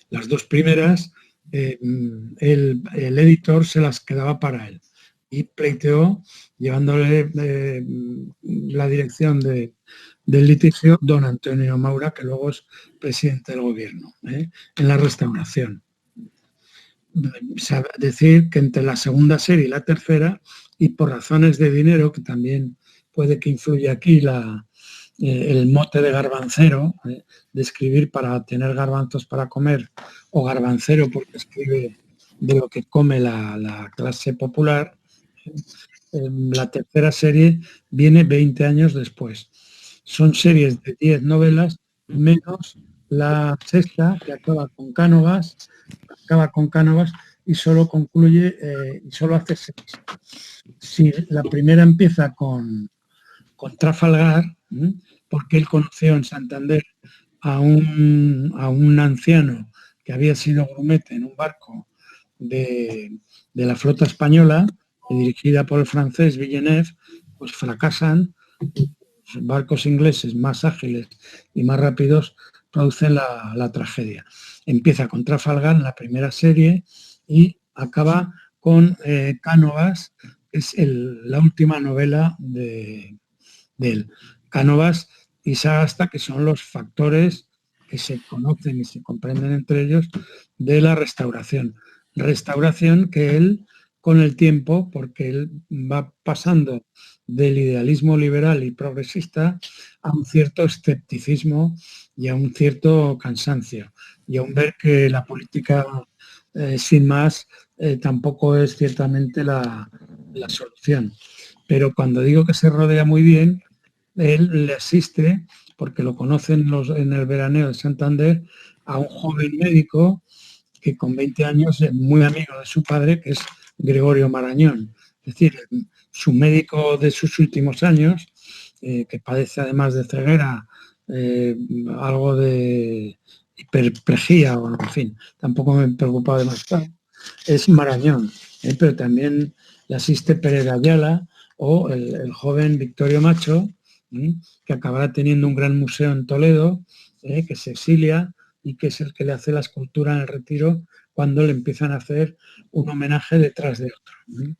Las dos primeras, el editor se las quedaba para él y pleiteó, llevándole la dirección del litigio, don Antonio Maura, que luego es presidente del gobierno, en la Restauración. Decir que entre la segunda serie y la tercera, y por razones de dinero, que también puede que influya aquí el mote de garbancero, de escribir para tener garbanzos para comer, o garbancero porque escribe de lo que come la clase popular, la tercera serie viene 20 años después. Son series de 10 novelas, menos la sexta, que acaba con Cánovas y solo concluye, y solo hace 6. Si la primera empieza con Trafalgar, porque él conoció en Santander a un anciano que había sido grumete en un barco de la flota española, dirigida por el francés Villeneuve, pues fracasan. Los barcos ingleses más ágiles y más rápidos producen la tragedia. Empieza con Trafalgar en la primera serie y acaba con Cánovas, que es la última novela de él. Cánovas y Sagasta, que son los factores que se conocen y se comprenden entre ellos de la Restauración. Restauración que él, con el tiempo, porque él va pasando del idealismo liberal y progresista a un cierto escepticismo y a un cierto cansancio, y a un ver que la política, sin más, tampoco es ciertamente la solución. Pero cuando digo que se rodea muy bien, él le asiste, porque lo conocen en el veraneo de Santander, a un joven médico que con 20 años es muy amigo de su padre, que es Gregorio Marañón. Es decir, su médico de sus últimos años, que padece además de ceguera, algo de hiperplejía, o en fin, tampoco me preocupa demasiado, es Marañón, pero también le asiste Pérez de Ayala o el joven Victorio Macho, que acabará teniendo un gran museo en Toledo, que se exilia y que es el que le hace la escultura en el Retiro cuando le empiezan a hacer un homenaje detrás de otro.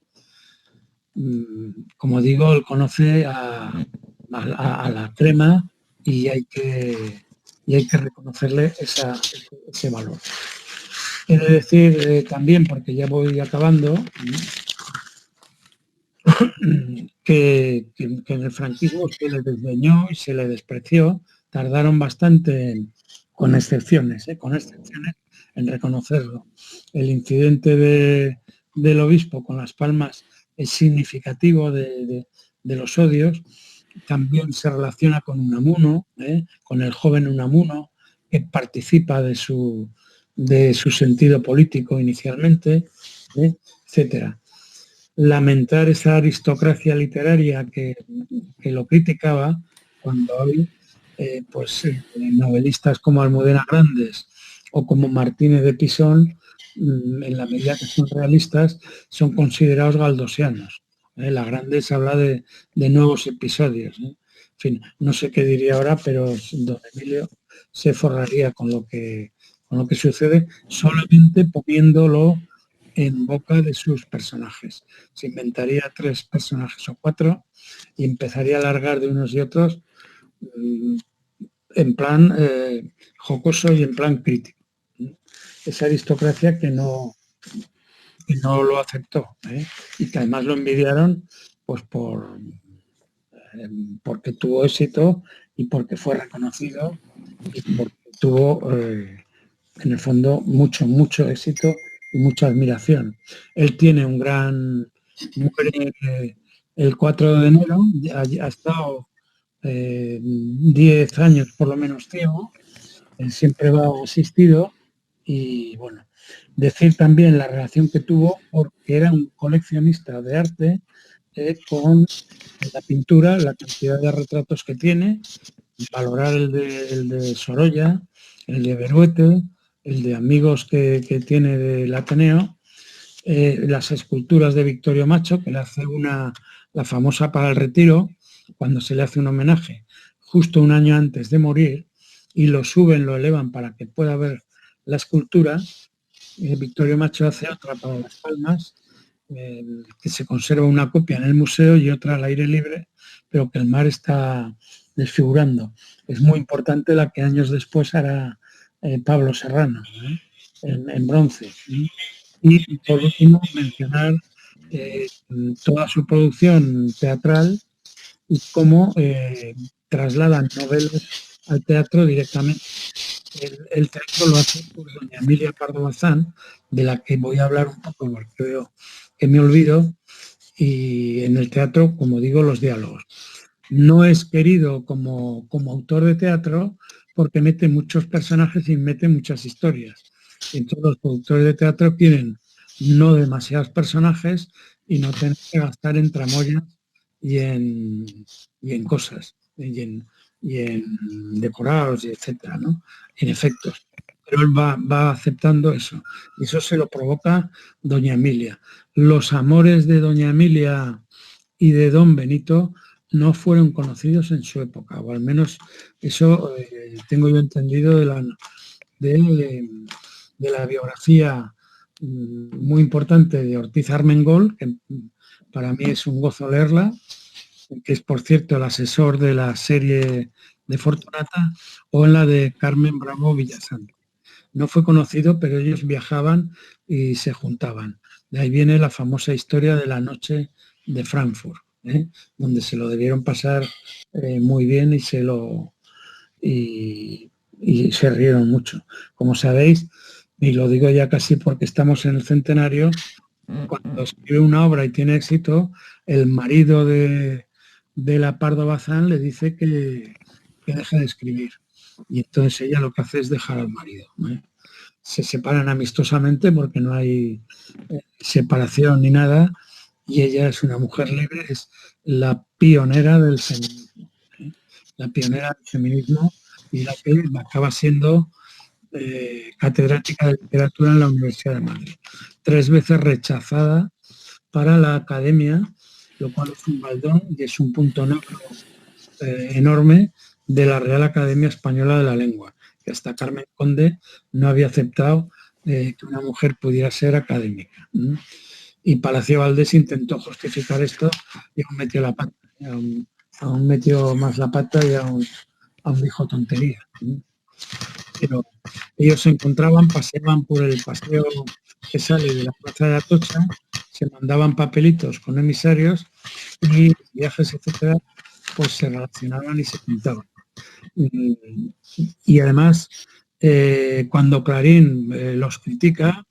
Como digo, él conoce a la crema y hay que reconocerle ese valor. He de decir también, porque ya voy acabando, que en el franquismo se le desdeñó y se le despreció, tardaron bastante, con excepciones en reconocerlo. El incidente del obispo con Las Palmas es significativo de los odios. También se relaciona con Unamuno, con el joven Unamuno, que participa de su sentido político inicialmente, etcétera. Lamentar esa aristocracia literaria que lo criticaba, cuando hoy novelistas como Almudena Grandes o como Martínez de Pisón, en la medida que son realistas, son considerados galdosianos. La Grandes habla de nuevos episodios. En fin, no sé qué diría ahora, pero don Emilio se forraría con lo que sucede, solamente poniéndolo en boca de sus personajes. Se inventaría 3 personajes o 4 y empezaría a alargar de unos y otros en plan jocoso y en plan crítico. Esa aristocracia que no lo aceptó, y que además lo envidiaron pues porque tuvo éxito y porque fue reconocido y porque tuvo en el fondo mucho éxito y mucha admiración. Él tiene un gran... muere el 4 de enero, ha estado 10 años por lo menos ciego, siempre va asistido y bueno, decir también la relación que tuvo, porque era un coleccionista de arte con la pintura, la cantidad de retratos que tiene, valorar el de Sorolla, el de Beruete, el de amigos que tiene del Ateneo, las esculturas de Victorio Macho, que le hace la famosa para el Retiro, cuando se le hace un homenaje justo un año antes de morir, y lo suben, lo elevan para que pueda ver la escultura. Victorio Macho hace otra para Las Palmas, que se conserva una copia en el museo y otra al aire libre, pero que el mar está desfigurando. Es muy importante la que años después hará Pablo Serrano, en bronce. Y por último mencionar toda su producción teatral y cómo trasladan novelas al teatro directamente. El teatro lo hace por doña Emilia Pardo Bazán, de la que voy a hablar un poco porque veo que me olvido, y en el teatro, como digo, los diálogos. No es querido como autor de teatro porque mete muchos personajes y mete muchas historias. Entonces los productores de teatro quieren no demasiados personajes y no tener que gastar en tramoyas y en cosas, y en decorados, y etcétera, ¿no? En efectos. Pero él va aceptando eso. Y eso se lo provoca doña Emilia. Los amores de doña Emilia y de don Benito no fueron conocidos en su época, o al menos eso tengo yo entendido de la biografía muy importante de Ortiz Armengol, que para mí es un gozo leerla, que es, por cierto, el asesor de la serie de Fortunata, o en la de Carmen Bravo Villasante. No fue conocido, pero ellos viajaban y se juntaban. De ahí viene la famosa historia de la noche de Frankfurt, donde se lo debieron pasar muy bien y se rieron mucho. Como sabéis, y lo digo ya casi porque estamos en el centenario, cuando escribe una obra y tiene éxito, el marido de la Pardo Bazán le dice que deje de escribir. Y entonces ella lo que hace es dejar al marido. se separan amistosamente porque no hay separación ni nada, y ella es una mujer libre, es la pionera del feminismo, la pionera del feminismo y la que acaba siendo catedrática de literatura en la Universidad de Madrid. 3 veces rechazada para la academia, lo cual es un baldón y es un punto negro enorme de la Real Academia Española de la Lengua, que hasta Carmen Conde no había aceptado que una mujer pudiera ser académica. Y Palacio Valdés intentó justificar esto y aún metió la pata, aún metió más la pata y aún dijo tontería. Pero ellos se encontraban, paseaban por el paseo que sale de la Plaza de Atocha, se mandaban papelitos con emisarios y viajes, etcétera, pues se relacionaban y se juntaban. Y además, cuando Clarín los critica,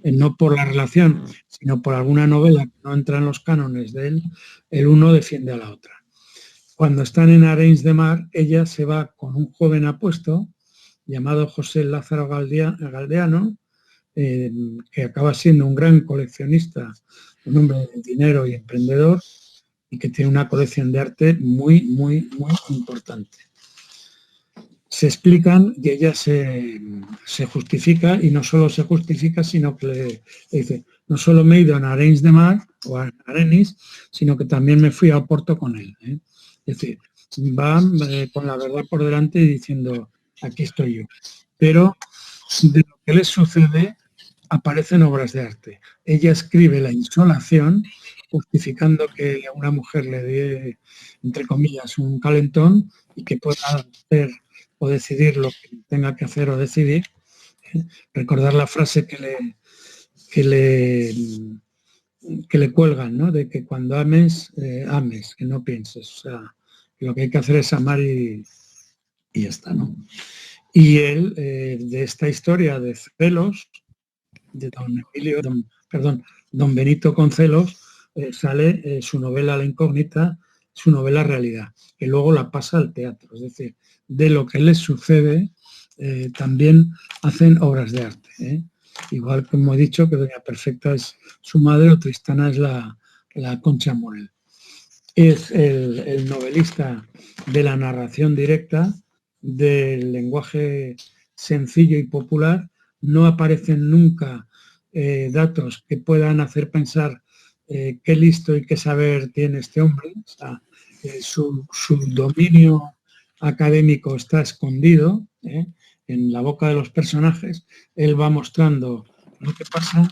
no por la relación, sino por alguna novela que no entra en los cánones de él, el uno defiende a la otra. Cuando están en Arenys de Mar, ella se va con un joven apuesto llamado José Lázaro Galdeano, que acaba siendo un gran coleccionista, un hombre de dinero y emprendedor, y que tiene una colección de arte muy, muy, muy importante. Se explican y ella se justifica, y no solo se justifica, sino que le dice, no solo me he ido a Arenys de Mar, o a Arenis, sino que también me fui a Oporto con él. Es decir, va con la verdad por delante y diciendo, aquí estoy yo. Pero de lo que les sucede aparecen obras de arte. Ella escribe La Insolación, justificando que a una mujer le dé, entre comillas, un calentón y que pueda hacer o decidir lo que tenga que hacer o decidir. Recordar la frase que le cuelgan, ¿no? De que cuando ames, ames, que no pienses. O sea, que lo que hay que hacer es amar y ya está, ¿no? Y él, de esta historia de celos, de don Benito con celos, sale su novela La Incógnita, su novela Realidad, que luego la pasa al teatro. Es decir, de lo que les sucede, también hacen obras de arte. Igual como he dicho que Doña Perfecta es su madre o Tristana es la Concha Morel. Es el novelista de la narración directa, del lenguaje sencillo y popular. No aparecen nunca datos que puedan hacer pensar qué listo y qué saber tiene este hombre. O sea, su dominio académico está escondido en la boca de los personajes. Él va mostrando lo que pasa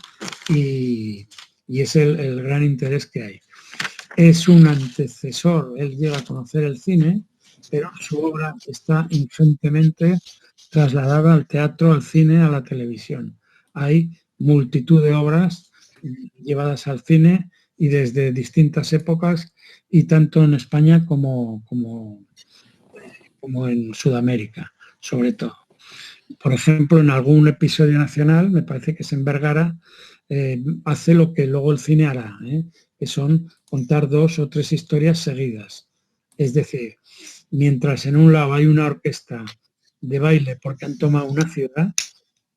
y es el gran interés que hay. Es un antecesor, él llega a conocer el cine, pero su obra está ingentemente trasladada al teatro, al cine, a la televisión. Hay multitud de obras llevadas al cine y desde distintas épocas, y tanto en España como en Sudamérica, sobre todo. Por ejemplo, en algún episodio nacional, me parece que es en Vergara, hace lo que luego el cine hará, que son contar 2 o 3 historias seguidas. Es decir, mientras en un lado hay una orquesta de baile porque han tomado una ciudad,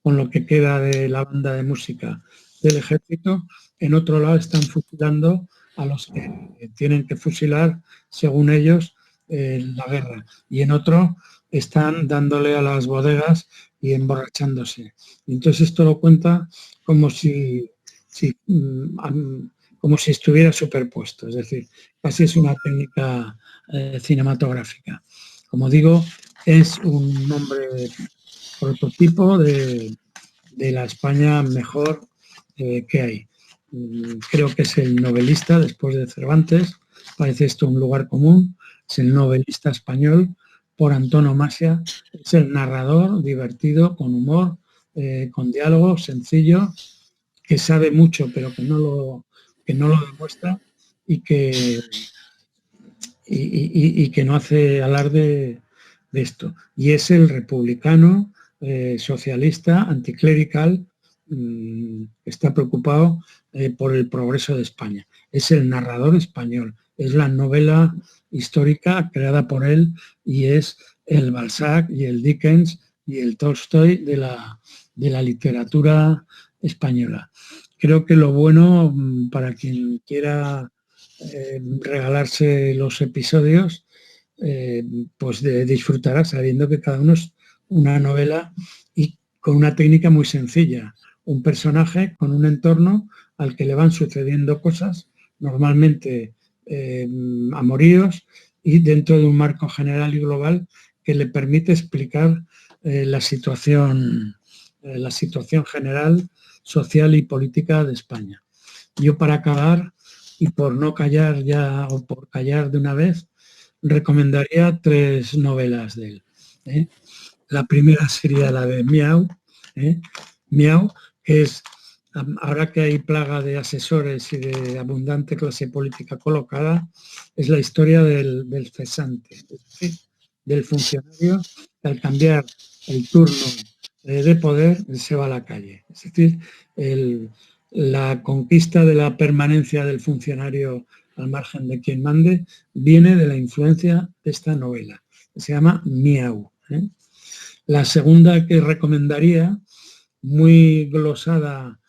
con lo que queda de la banda de música del ejército, en otro lado están fusilando a los que tienen que fusilar, según ellos, la guerra. Y en otro están dándole a las bodegas y emborrachándose. Y entonces esto lo cuenta como si estuviera superpuesto, es decir, casi es una técnica cinematográfica. Como digo, es un nombre prototipo de la España mejor que hay. Creo que es el novelista después de Cervantes, parece esto un lugar común, es el novelista español por antonomasia, es el narrador divertido, con humor, con diálogo sencillo, que sabe mucho pero que no lo demuestra y que no hace alarde de esto. Y es el republicano, socialista, anticlerical, está preocupado por el progreso de España. Es el narrador español, es la novela histórica creada por él y es el Balzac y el Dickens y el Tolstoy de la de la literatura española. Creo que lo bueno, para quien quiera regalarse los episodios, pues disfrutará sabiendo que cada uno es una novela y con una técnica muy sencilla. Un personaje con un entorno al que le van sucediendo cosas, normalmente amoríos, y dentro de un marco general y global que le permite explicar la situación general, social y política de España. Yo, para acabar, y por no callar ya, o por callar de una vez, recomendaría 3 novelas de él. La primera sería la de Miau, Miau, que es, ahora que hay plaga de asesores y de abundante clase política colocada, es la historia del cesante, es decir, del funcionario que al cambiar el turno de poder se va a la calle. Es decir, la conquista de la permanencia del funcionario al margen de quien mande viene de la influencia de esta novela, que se llama Miau. La segunda que recomendaría, muy glosada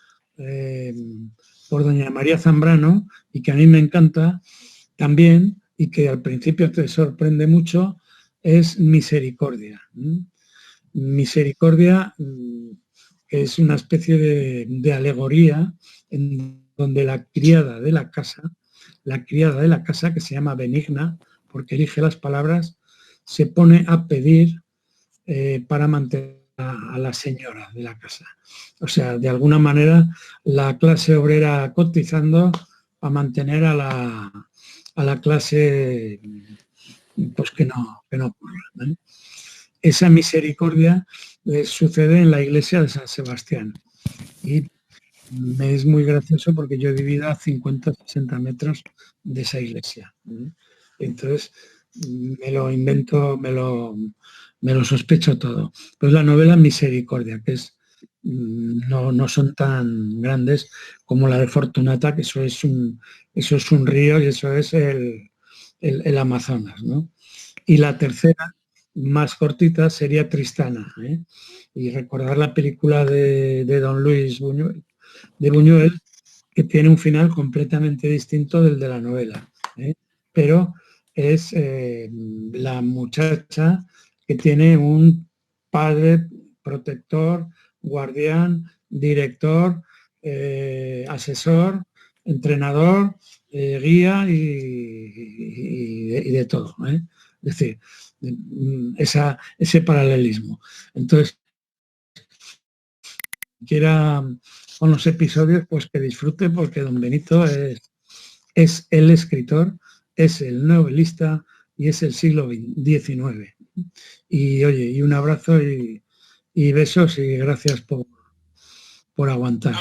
por doña María Zambrano, y que a mí me encanta también, y que al principio te sorprende mucho, es Misericordia. Misericordia, que es una especie de alegoría en donde la criada de la casa, que se llama Benigna, porque elige las palabras, se pone a pedir para mantener a la señora de la casa. O sea, de alguna manera, la clase obrera cotizando para mantener a la clase, pues que no ocurra, ¿eh? Esa misericordia sucede en la iglesia de San Sebastián. Y me es muy gracioso porque yo he vivido a 50-60 metros de esa iglesia. Entonces, me lo invento, me lo sospecho todo. Pues la novela Misericordia, que es no son tan grandes como la de Fortunata, que eso es un río y eso es el Amazonas, ¿no? Y la tercera, más cortita, sería Tristana, ¿eh? Y recordar la película de Don Luis Buñuel, que tiene un final completamente distinto del de la novela, ¿eh? Pero es la muchacha que tiene un padre protector, guardián, director, asesor, entrenador, guía y de todo, ¿eh? Es decir, ese paralelismo. Entonces, quiera con los episodios, pues que disfrute, porque don Benito es el escritor, es el novelista y es el siglo XIX. Y oye, y un abrazo y besos y gracias por aguantar.